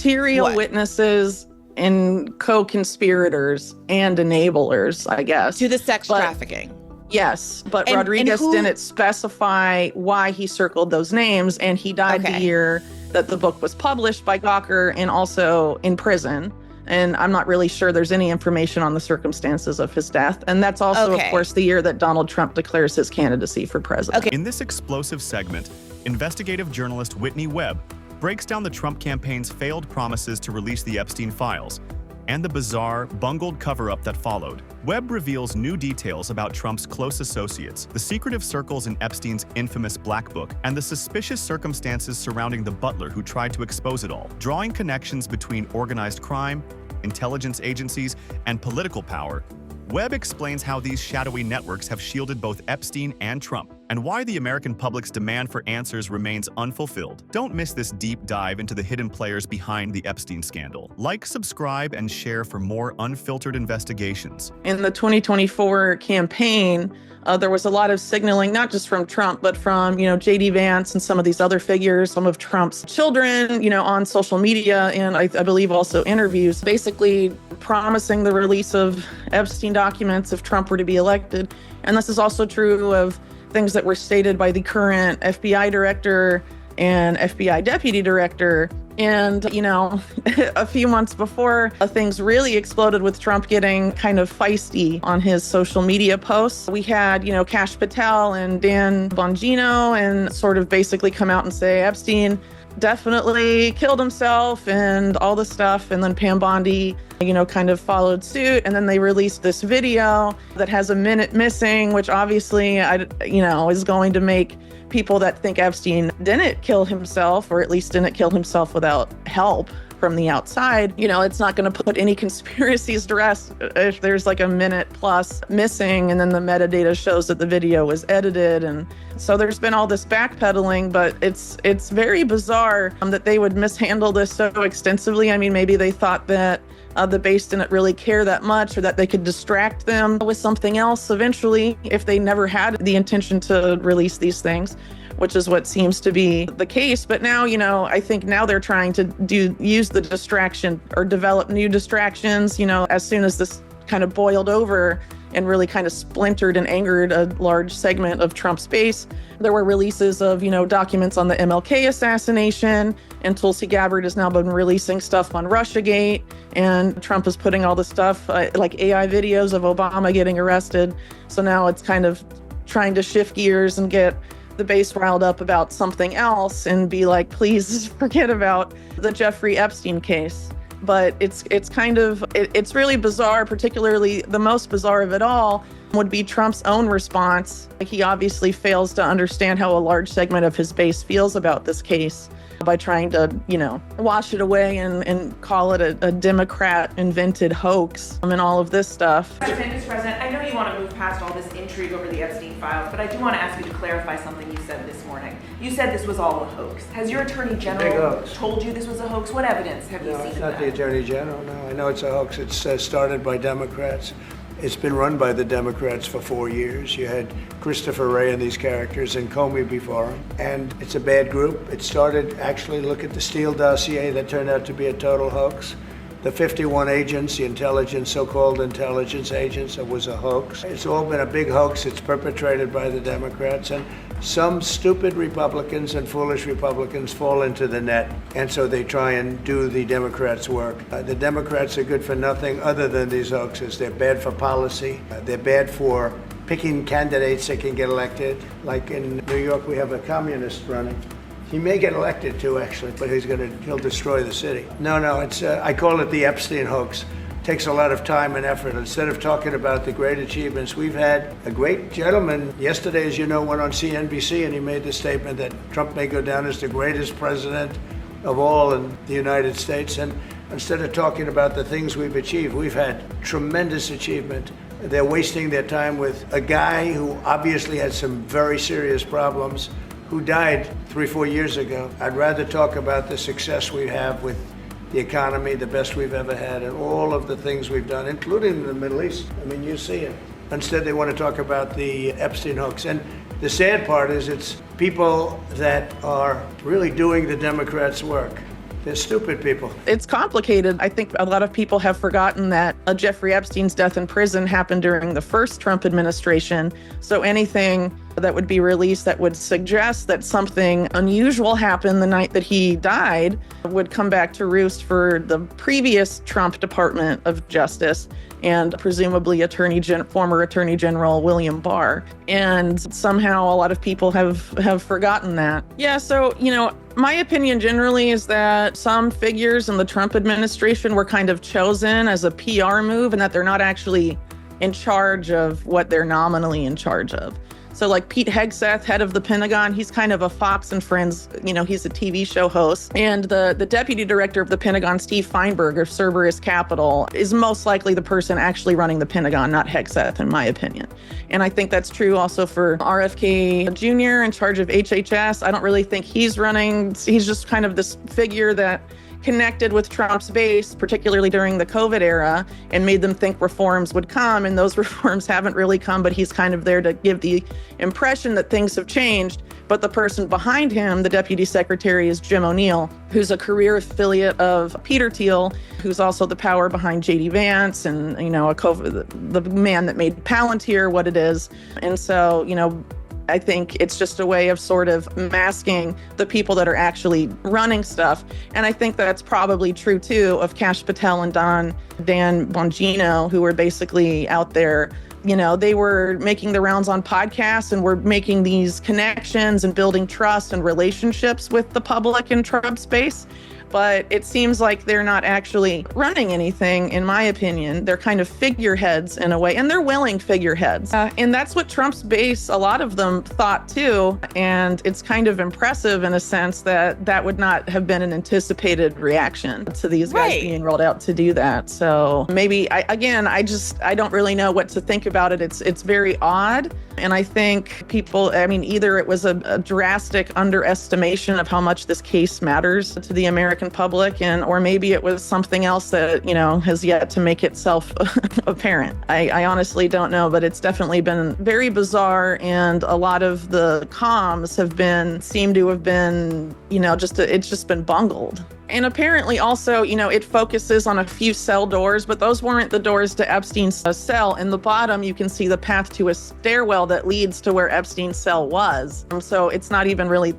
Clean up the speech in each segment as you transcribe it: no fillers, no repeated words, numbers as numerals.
material witnesses and co-conspirators and enablers, I guess. To the sex trafficking. Yes, but Rodriguez didn't specify why he circled those names, and he died the year that the book was published by Gawker and also in prison. And I'm not really sure there's any information on the circumstances of his death. And that's also, of course, the year that Donald Trump declares his candidacy for president. In this explosive segment, investigative journalist Whitney Webb breaks down the Trump campaign's failed promises to release the Epstein files and the bizarre, bungled cover-up that followed. Webb reveals new details about Trump's close associates, the secretive circles in Epstein's infamous Black Book, and the suspicious circumstances surrounding the butler who tried to expose it all, drawing connections between organized crime, intelligence agencies, and political power. Webb explains how these shadowy networks have shielded both Epstein and Trump, and why the American public's demand for answers remains unfulfilled. Don't miss this deep dive into the hidden players behind the Epstein scandal. Like, subscribe, and share for more unfiltered investigations. In the 2024 campaign, there was a lot of signaling, not just from Trump, but from, J.D. Vance and some of these other figures, some of Trump's children, on social media, and I believe also interviews, basically promising the release of Epstein documents if Trump were to be elected. And this is also true of things that were stated by the current FBI director and FBI deputy director. And, a few months before things really exploded with Trump getting kind of feisty on his social media posts, we had, Kash Patel and Dan Bongino and sort of basically come out and say Epstein definitely killed himself and all this stuff. And then Pam Bondi, kind of followed suit. And then they released this video that has a minute missing, which obviously, is going to make people that think Epstein didn't kill himself, or at least didn't kill himself without help from the outside, it's not going to put any conspiracies to rest if there's like a minute plus missing and then the metadata shows that the video was edited. And so there's been all this backpedaling, but it's very bizarre that they would mishandle this so extensively. I mean, maybe they thought that the base didn't really care that much, or that they could distract them with something else eventually if they never had the intention to release these things, which is what seems to be the case. But now, I think now they're trying to use the distraction or develop new distractions, as soon as this kind of boiled over and really kind of splintered and angered a large segment of Trump's base. There were releases of, documents on the MLK assassination, and Tulsi Gabbard has now been releasing stuff on Russiagate, and Trump is putting all the stuff like AI videos of Obama getting arrested. So now it's kind of trying to shift gears and get the base riled up about something else and be like, please forget about the Jeffrey Epstein case. But it's really bizarre. Particularly the most bizarre of it all would be Trump's own response. He obviously fails to understand how a large segment of his base feels about this case by trying to, wash it away and call it a Democrat-invented hoax and all of this stuff. Mr. President, I know you want to move past all this intrigue over the Epstein files, but I do want to ask you to clarify something you said this morning. You said this was all a hoax. Has your Attorney General told you this was a hoax? What evidence have you seen of that? No, it's not the Attorney General, no. I know it's a hoax. It's started by Democrats. It's been run by the Democrats for 4 years. You had Christopher Wray and these characters and Comey before him. And it's a bad group. It started, actually, look at the Steele dossier that turned out to be a total hoax. The 51 agents, the so-called intelligence agents, it was a hoax. It's all been a big hoax. It's perpetrated by the Democrats. And some stupid Republicans and foolish Republicans fall into the net, and so they try and do the Democrats' work. The Democrats are good for nothing other than these hoaxes. They're bad for policy. They're bad for picking candidates that can get elected. Like in New York, we have a communist running. He may get elected too, actually, but he'll destroy the city. No, it's I call it the Epstein hoax. Takes a lot of time and effort. Instead of talking about the great achievements, we've had a great gentleman yesterday, as you know, went on CNBC and he made the statement that Trump may go down as the greatest president of all in the United States. And instead of talking about the things we've achieved, we've had tremendous achievement. They're wasting their time with a guy who obviously had some very serious problems, who died 3-4 years ago. I'd rather talk about the success we have with the economy, the best we've ever had, and all of the things we've done, including in the Middle East. I mean, you see it. Instead, they want to talk about the Epstein hoax. And the sad part is it's people that are really doing the Democrats' work. They're stupid people. It's complicated. I think a lot of people have forgotten that Jeffrey Epstein's death in prison happened during the first Trump administration. So anything that would be released that would suggest that something unusual happened the night that he died would come back to roost for the previous Trump Department of Justice and presumably former Attorney General William Barr. And somehow a lot of people have forgotten that. Yeah, so, my opinion generally is that some figures in the Trump administration were kind of chosen as a PR move and that they're not actually in charge of what they're nominally in charge of. So like Pete Hegseth, head of the Pentagon, he's kind of a Fox and Friends, he's a TV show host. And the deputy director of the Pentagon, Steve Feinberg of Cerberus Capital, is most likely the person actually running the Pentagon, not Hegseth, in my opinion. And I think that's true also for RFK Jr. in charge of HHS. I don't really think he's running. He's just kind of this figure that connected with Trump's base, particularly during the COVID era, and made them think reforms would come. And those reforms haven't really come, but he's kind of there to give the impression that things have changed. But the person behind him, the deputy secretary, is Jim O'Neill, who's a career affiliate of Peter Thiel, who's also the power behind JD Vance and, the man that made Palantir what it is. And so, I think it's just a way of sort of masking the people that are actually running stuff. And I think that's probably true, too, of Kash Patel and Dan Bongino, who were basically out there. They were making the rounds on podcasts and were making these connections and building trust and relationships with the public in Trump space. But it seems like they're not actually running anything, in my opinion. They're kind of figureheads in a way, and they're willing figureheads. And that's what Trump's base, a lot of them thought too. And it's kind of impressive in a sense that would not have been an anticipated reaction to these guys being rolled out to do that. So maybe, I don't really know what to think about it. It's very odd. And I think people, either it was a drastic underestimation of how much this case matters to the American public, or maybe it was something else that, has yet to make itself apparent. I honestly don't know, but it's definitely been very bizarre. And a lot of the comms seem to have been, it's just been bungled. And apparently also, it focuses on a few cell doors, but those weren't the doors to Epstein's cell. In the bottom, you can see the path to a stairwell that leads to where Epstein's cell was. So it's not even really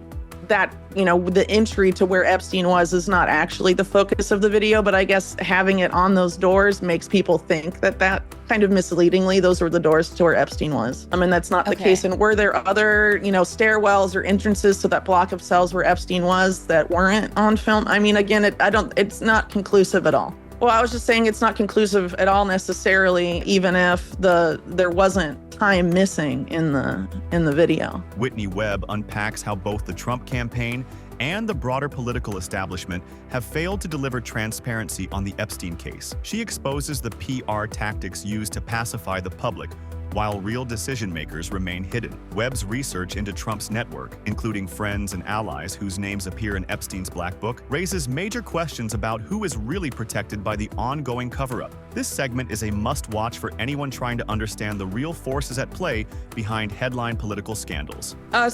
that, the entry to where Epstein was is not actually the focus of the video, but I guess having it on those doors makes people think that kind of misleadingly, those were the doors to where Epstein was. That's not the case. And were there other, stairwells or entrances to that block of cells where Epstein was that weren't on film? Again, it's not conclusive at all. Well, I was just saying it's not conclusive at all necessarily, even if there wasn't time missing in the video. Whitney Webb unpacks how both the Trump campaign and the broader political establishment have failed to deliver transparency on the Epstein case. She exposes the PR tactics used to pacify the public, while real decision-makers remain hidden. Webb's research into Trump's network, including friends and allies whose names appear in Epstein's Black Book, raises major questions about who is really protected by the ongoing cover-up. This segment is a must-watch for anyone trying to understand the real forces at play behind headline political scandals. I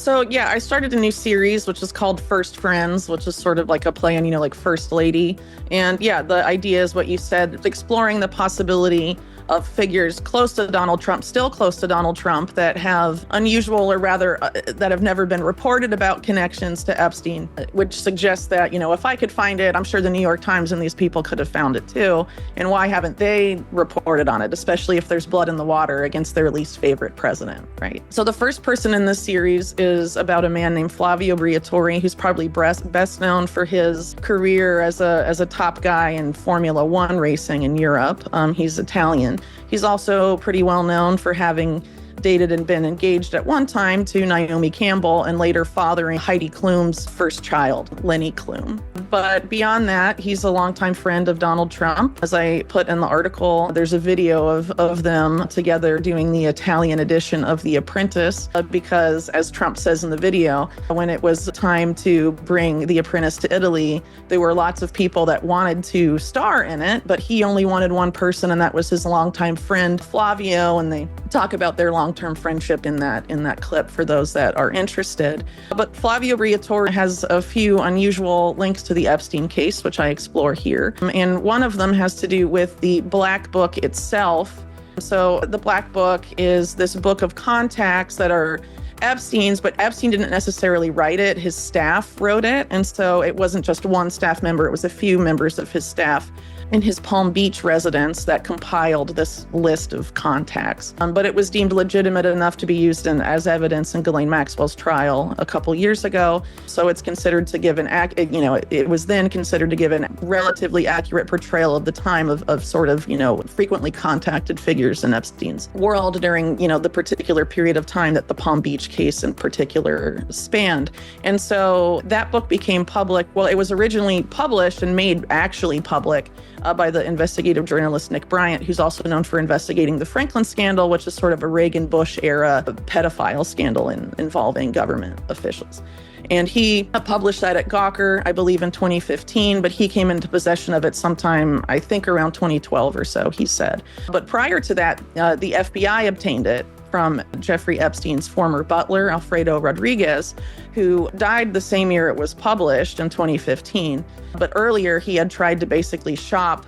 started a new series, which is called First Friends, which is sort of like a play on, like First Lady. And the idea is what you said, exploring the possibility of figures close to Donald Trump, still close to Donald Trump, that have unusual, or rather that have never been reported about connections to Epstein, which suggests that, if I could find it, I'm sure the New York Times and these people could have found it too. And why haven't they reported on it, especially if there's blood in the water against their least favorite president, right? So the first person in this series is about a man named Flavio Briatore, who's probably best known for his career as a top guy in Formula One racing in Europe. He's Italian. He's also pretty well known for having dated and been engaged at one time to Naomi Campbell and later fathering Heidi Klum's first child, Lenny Klum. But beyond that, he's a longtime friend of Donald Trump. As I put in the article, there's a video of them together doing the Italian edition of The Apprentice, because as Trump says in the video, when it was time to bring The Apprentice to Italy, there were lots of people that wanted to star in it, but he only wanted one person, and that was his longtime friend, Flavio, and they talk about their long long-term friendship in that clip for those that are interested. But Flavio Briatore has a few unusual links to the Epstein case, which I explore here. And one of them has to do with the Black Book itself. So the Black Book is this book of contacts that are Epstein's, but Epstein didn't necessarily write it. His staff wrote it. And so it wasn't just one staff member, it was a few members of his staff in his Palm Beach residence that compiled this list of contacts. But it was deemed legitimate enough to be used as evidence in Ghislaine Maxwell's trial a couple years ago. So it's considered to give it was then considered to give a relatively accurate portrayal of the time of sort of, frequently contacted figures in Epstein's world during, the particular period of time that the Palm Beach case in particular spanned. And so that book became public. Well, it was originally published and made actually public by the investigative journalist Nick Bryant, who's also known for investigating the Franklin scandal, which is sort of a Reagan-Bush era pedophile scandal involving government officials. And he published that at Gawker, I believe, in 2015, but he came into possession of it sometime, I think, around 2012 or so, he said. But prior to that, the FBI obtained it from Jeffrey Epstein's former butler, Alfredo Rodriguez, who died the same year it was published in 2015. But earlier, he had tried to basically sell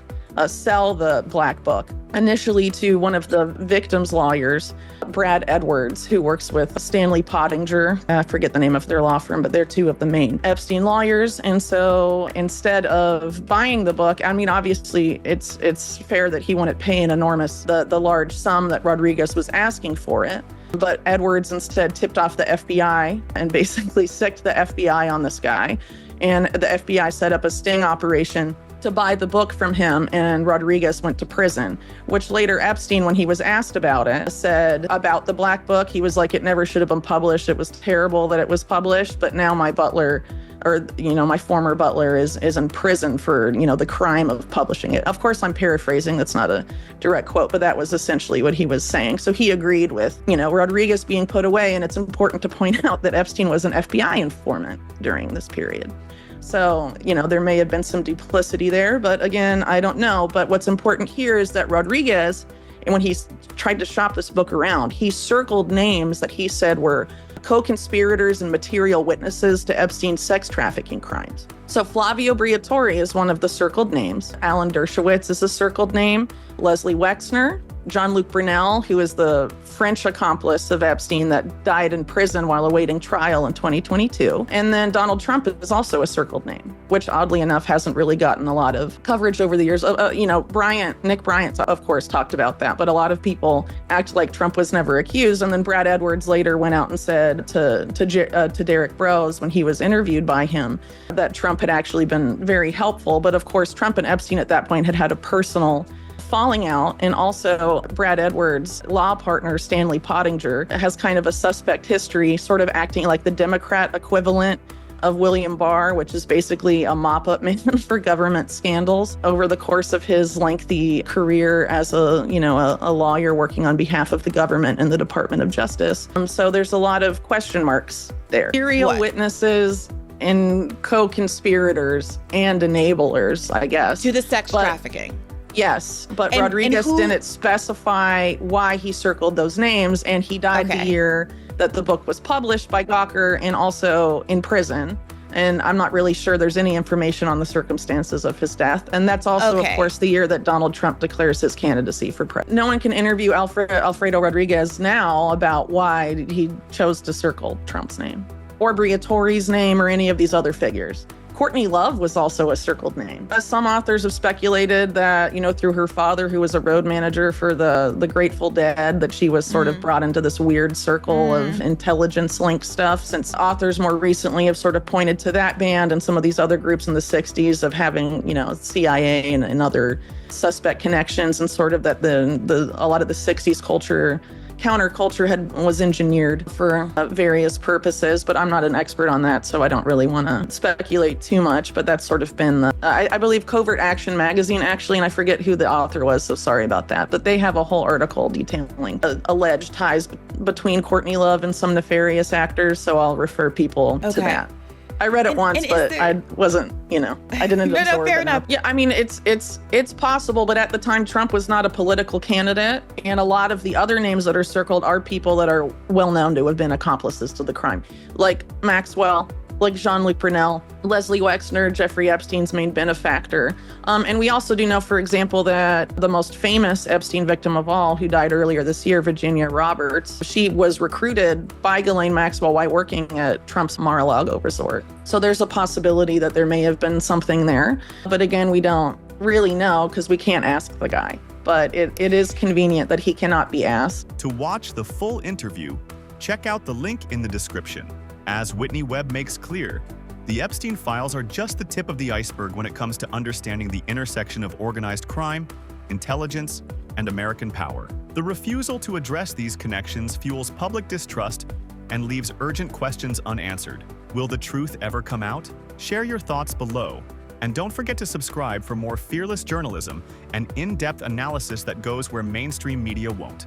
the Black Book, initially to one of the victim's lawyers, Brad Edwards, who works with Stanley Pottinger. I forget the name of their law firm, but they're two of the main Epstein lawyers. And so instead of buying the book, I mean, obviously it's fair that he wouldn't pay an enormous, the large sum that Rodriguez was asking for it. But Edwards instead tipped off the FBI and basically sicked the FBI on this guy. And the FBI set up a sting operation to buy the book from him, and Rodriguez went to prison, which later Epstein, when he was asked about it, said about the Black Book, he was like, it never should have been published. It was terrible that it was published, but now my butler, or, my former butler is in prison for, the crime of publishing it. Of course, I'm paraphrasing. That's not a direct quote, but that was essentially what he was saying. So he agreed with, Rodriguez being put away. And it's important to point out that Epstein was an FBI informant during this period. So, there may have been some duplicity there, but again, I don't know. But what's important here is that Rodriguez, and when he tried to shop this book around, he circled names that he said were co-conspirators and material witnesses to Epstein's sex trafficking crimes. So Flavio Briatore is one of the circled names. Alan Dershowitz is a circled name. Leslie Wexner, Jean-Luc Brunel, who is the French accomplice of Epstein that died in prison while awaiting trial in 2022. And then Donald Trump is also a circled name, which oddly enough hasn't really gotten a lot of coverage over the years. Nick Bryant, of course, talked about that, but a lot of people act like Trump was never accused. And then Brad Edwards later went out and said to Derek Brose when he was interviewed by him that Trump had actually been very helpful. But of course, Trump and Epstein at that point had a personal falling out. And also Brad Edwards' law partner, Stanley Pottinger, has kind of a suspect history, sort of acting like the Democrat equivalent of William Barr, which is basically a mop-up man for government scandals over the course of his lengthy career as a lawyer working on behalf of the government in the Department of Justice. So there's a lot of question marks there. Serial witnesses and co-conspirators and enablers, I guess. To the sex trafficking. Yes, but Rodriguez didn't specify why he circled those names, and he died the year that the book was published by Gawker and also in prison. And I'm not really sure there's any information on the circumstances of his death. And that's also, of course, the year that Donald Trump declares his candidacy for president. No one can interview Alfredo Rodriguez now about why he chose to circle Trump's name or Briatore's name or any of these other figures. Courtney Love was also a circled name. Some authors have speculated that, through her father, who was a road manager for the Grateful Dead, that she was sort of brought into this weird circle of intelligence-linked stuff, since authors more recently have sort of pointed to that band and some of these other groups in the 60s of having, CIA and other suspect connections, and sort of that a lot of the 60s counterculture was engineered for various purposes, but I'm not an expert on that, so I don't really want to speculate too much. But that's sort of been I believe Covert Action magazine, actually, and I forget who the author was, so sorry about that. But they have a whole article detailing alleged ties between Courtney Love and some nefarious actors, so I'll refer people to that. I read it once, but I wasn't, I didn't absorb fair it enough. Yeah, I mean, it's possible, but at the time, Trump was not a political candidate, and a lot of the other names that are circled are people that are well known to have been accomplices to the crime, like Maxwell, like Jean-Luc Brunel, Leslie Wexner, Jeffrey Epstein's main benefactor. And we also do know, for example, that the most famous Epstein victim of all, who died earlier this year, Virginia Roberts, she was recruited by Ghislaine Maxwell while working at Trump's Mar-a-Lago resort. So there's a possibility that there may have been something there. But again, we don't really know because we can't ask the guy. But it is convenient that he cannot be asked. To watch the full interview, check out the link in the description. As Whitney Webb makes clear, the Epstein files are just the tip of the iceberg when it comes to understanding the intersection of organized crime, intelligence, and American power. The refusal to address these connections fuels public distrust and leaves urgent questions unanswered. Will the truth ever come out? Share your thoughts below, and don't forget to subscribe for more fearless journalism and in-depth analysis that goes where mainstream media won't.